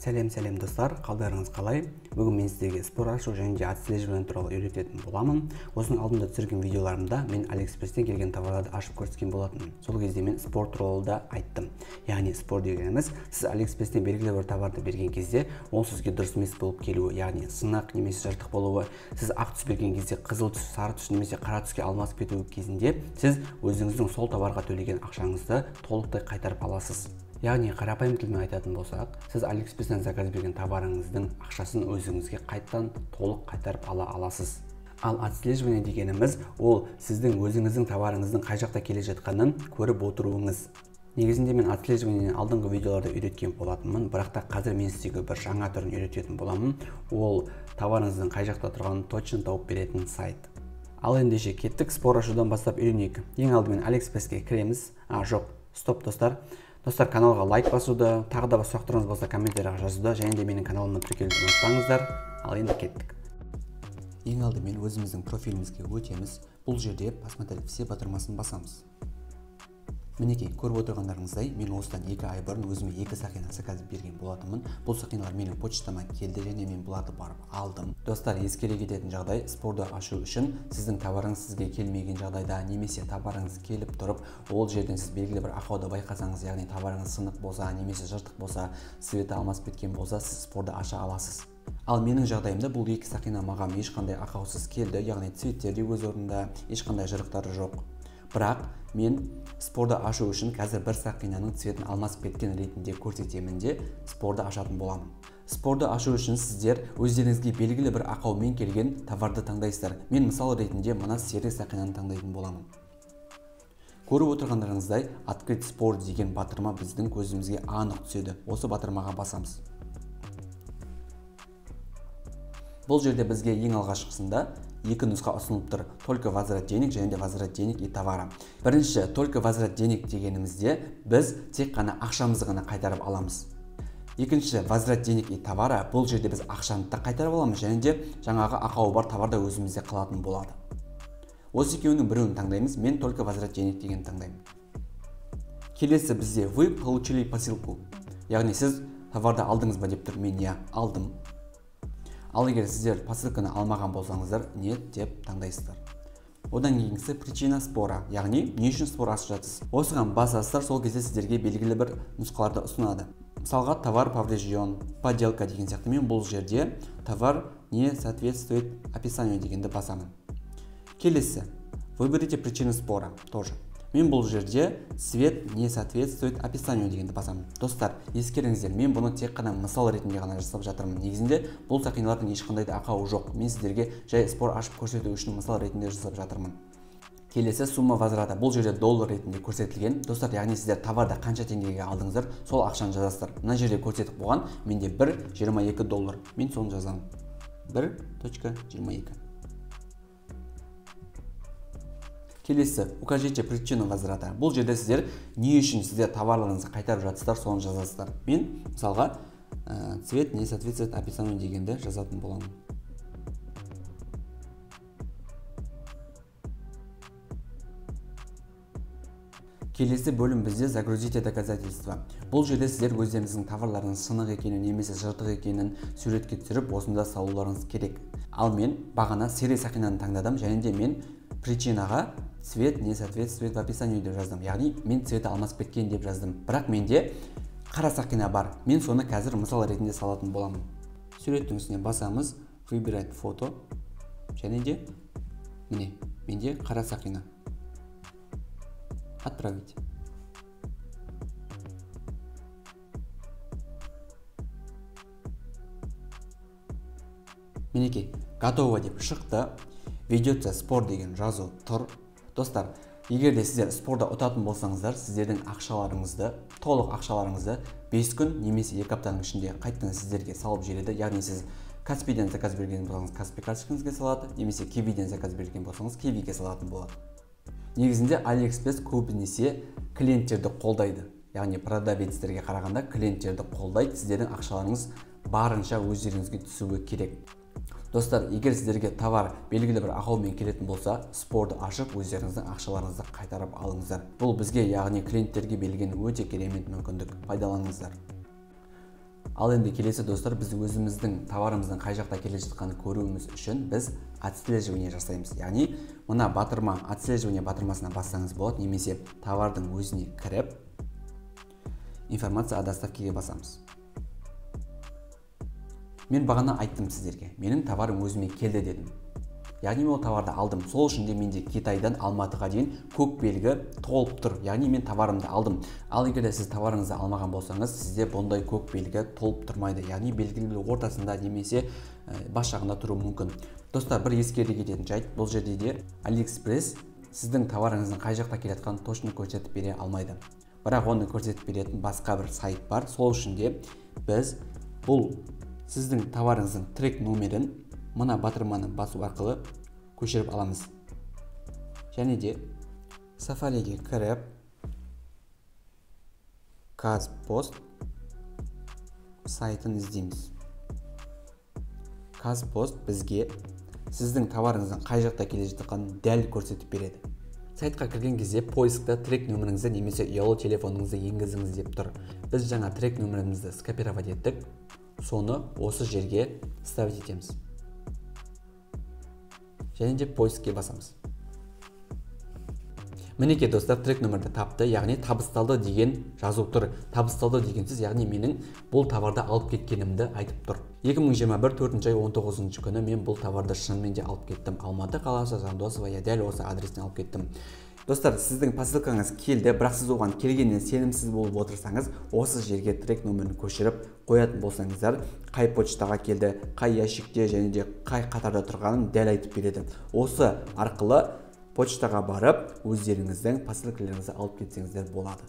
Сәлем достар, қалдарыңыз қалай? Бүгін мен сіздерге спор ашу және де отслеживание туралы үйрететін боламын. Осының алдында түсірген видеоларымда мен Алиэкспресстен келген товарларды ашып көрсеткен болатынмын. Сол кезде мен спор туралы да айттым. Яғни спор дегеніміз, сіз Алиэкспресстен белгілі бір товарды берген кезде, ол сізге дұрыс емес болып келуі, яғни сынық немесе жыртық болуы, сіз ақ түс берген кезде қызыл түс, сары түс немесе қара түске алмасып кетуі кезінде, сіз өзіңіздің сол товарға төлеген ақшаңызды толықтай қайтарып аласыз. Яғни қарапайым тілмен айтатын болсақ, сіз Алиэкспресстен заказ берген товарыңыздың ақшасын өзіңізге қайттан толық қайтарып ала аласыз. Ал отслеживание дегеніміз, ол сіздің өзіңіздің товарыңыздың қай жақта келе жатқанын көріп отыруыңыз. Негізінде мен отслеживаниені алдыңғы видеоларда үйреткен болатынмын, бірақ та қазір мен сізге бір жаңа түрін үйрететін боламын. Ол товарыңыздың қай жақта тұрғанын точно тауып беретін сайт. Ал ендеше кеттік, спор ашудан бастап үйренейік. Ең алдымен Алиэкспресске кіреміз. Стоп достар. Достар, каналға лайк басуды, тағы да бас сұрақтарыңыз болса комментарияға жазуды, және де менің каналыма тіркелуді ұмытпаңыздар. Ал енді кеттік. Ең алдымен өзіміздің профилімізге өтеміз. Бұл жерде посмотреть все батырмасын басамыз. Мінекей, көріп отырғандарыңыздай, мен осыдан 2 ай бұрын өзіме 2 сақина заказ берген болатынмын. Бұл сақиналар менің почтама келді және мен бұларды барып алдым. Достар, ескере кететін жағдай, спорды ашу үшін сіздің товарыңыз сізге келмеген жағдайда немесе товарыңыз келіп тұрып, ол жерден сіз белгілі бір ақауды байқасаңыз, яғни товарыңыз сынық болса немесе жыртық болса, цветі алмасып кеткен болса, сіз спорды аша аласыз. Ал менің жағдайымда бұл 2 сақина маған ешқандай ақаусыз келді, яғни цветтер де өз орнында, ешқандай жырықтары жоқ. Бірақ мен спорды ашу үшін қазір бір сақинаның цветін алмасып кеткен ретінде көрсетемін де спорды ашатын боламын. Спорды ашу үшін сіздер өздеріңізге белгілі бір ақаумен келген товарды таңдайсыздар. Мен мысал ретінде мына сері сақинаны таңдайтын боламын. Көріп отырғандарыңыздай, открыть спор деген батырма біздің көзімізге анық түседі. Осы батырмаға басамыз. Бұл жерде бізге ең алғашқысында 2 нұсқа ұсынылып тұр. Только возврат денег және де возврат денег и товара. Бірінші, только возврат денег дегенімізде біз тек қана ақшамызды ғана қайтарып аламыз. Екінші, возврат денег и товара, бұл жерде біз ақшаны да қайтарып аламыз және де жаңағы ақауы бар товарда өзімізде қалатын болады. Осы екеуінің біреуін таңдаймыз. Мен только возврат денег деген таңдаймын. Келесі бізде вы получили посылку. Яғни сіз товарды алдыңыз ба деп тұр. Мен алдым. Ал егер сіздер посылканы алмаған болсаңыздар, нет деп таңдайсыздар. Одан кейінгісі причина спора, яғни не үшін спор ашып жатсыз. Осыған басасыздар, сол кезде сіздерге белгілі бір нұсқаларды ұсынады. Мысалға, товар поврежден, подделка деген сияқты. Мен бұл жерде товар не соответствует описанию дегенді басамын. Келесі, выберите причину спора, тоже. Мен бұл жерде цвет не соответствует описанию дегенді басамын. Достар, ескеріңіздер, мен бұны тек қана мысал ретінде ғана жасап жатырмын. Негізінде бұл сақиналардың ешқандай да ақауы жоқ. Мен сіздерге жай спор ашып көрсету үшін мысал ретінде жасап жатырмын. Келесі сумма возврата. Бұл жерде доллар ретінде көрсетілген. Достар, яғни сіздер товарды қанша теңгеге алдыңыздар, сол ақшаны жазасыздар. Мына жерде көрсетіп болған, менде 1,22 доллар. Мен соны жазамын. 1,22. Келесі, укажите причину возврата. Бұл жерде сіздер не үшін сіздер товарларыңызды қайтарып жатсыздар, соны жазасыздар. Мен, мысалға, цвет не соответствует описанию дегенді жазатын боламын. Келесі бөлім бізде загрузите доказательства. Бұл жерде сіздер өздеріңіздің товарларыңыз сынық екенін немесе жыртық екенін суретке түсіріп, осында салуларыңыз керек. Ал мен бағана сері сақинаны таңдадым және де мен причинаға цвет не соответствует описанию деп жаздым. Яғни мен цветі алмасып кеткен деп жаздым. Бірақ менде қара сақина бар. Мен соны қазір мысал ретінде салатын боламын. Суреттің үстіне басамыз, выбирать фото және де міне, менде қара сақина. Отправить. Мінекей, готово деп шықты. Ведется спор деген жазу тұр. Достар, егер де сіздер спорда ұтатын болсаңыздар, сіздердің ақшаларыңызды, толық ақшаларыңызды 5 күн немесе 2 аптаның ішінде қайтадан сіздерге салып жібереді. Яғни сіз Каспийден заказ берген болсаңыз, Каспий карточкаңызға салады, немесе Кивиден заказ берген болсаңыз, Кивиге салатын болады. Негізінде Алиэкспресс көбінесе клиенттерді қолдайды. Яғни продавецтерге қарағанда клиенттерді қолдайды. Сіздердің ақшаларыңыз барынша өздеріңізге түсуі керек. Достар, егер сіздерге товар белгілі бір ақаумен келетін болса, спорды ашып өздеріңіздің ақшаларыңызды қайтарып алыңыздар. Бұл бізге, яғни клиенттерге берілген өте керемет мүмкіндік. Пайдаланыңыздар. Ал енді келесі достар, біз өзіміздің товарымыздың қай жақта келе жатқанын көруіміз үшін біз отслеживание жасаймыз. Яғни мына батырма, отслеживание батырмасына бассаңыз болады, немесе товардың өзіне кіріп информация о доставкеге басамыз. Мен бағана айттым сіздерге, менің товарым өзіме келді дедім. Яғни мен ол товарды алдым. Сол үшін де менде Китайдан Алматыға дейін көк белгі толып тұр. Яғни мен товарымды алдым. Ал егер де сіз товарыңызды алмаған болсаңыз, сізде бұндай көк белгі толып тұрмайды. Яғни белгілі ортасында немесе бас жағында тұруы мүмкін. Достар, бір ескере кететін жайт, бұл жерде де AliExpress сіздің товарыңыздың қай жақта келе жатқанын точно көрсетіп бере алмайды. Бірақ оны көрсетіп беретін басқа бір сайт бар. Сол үшін де біз бұл сіздің товарыңыздың трек номерін мына батырманы басу арқылы көшіріп аламыз. Және де Safari'ге кіріп Казпост сайтын іздейміз. Казпост бізге сіздің товарыңыздың қай жақта келе жатқанын дәл көрсетіп береді. Сайтқа кірген кезде поискта трек нөміріңізді немесе ұялы телефоныңызды енгізіңіз деп тұр. Біз жаңа трек нөмірімізді скопировать еттік. Соны осы жерге ставить етеміз. Және де поискке басамыз. Мінекей достар, трек нөмірді тапты, яғни табысталды деген жазу тұр. Табысталды дегенсіз, яғни менің бұл товарды алып кеткенімді айтып тұр. 2021 4 ай 19 күні мен бұл товарды шынымен де алып кеттім. Алматы қаласы, Жандосова, дәл осы адрестен алып кеттім. Достар, сіздің посылкаңыз келді, бірақ сіз оған келгеннен сенімсіз болып отырсаңыз, осы жерге трек нөмірін көшіріп қоятын болсаңыздар, қай почтаға келді, қай ящикте және де қай қатарда тұрғанын дәл айтып береді. Осы арқылы почтаға барып, өздеріңіздің посылкаларыңызды алып кетсеңіздер болады.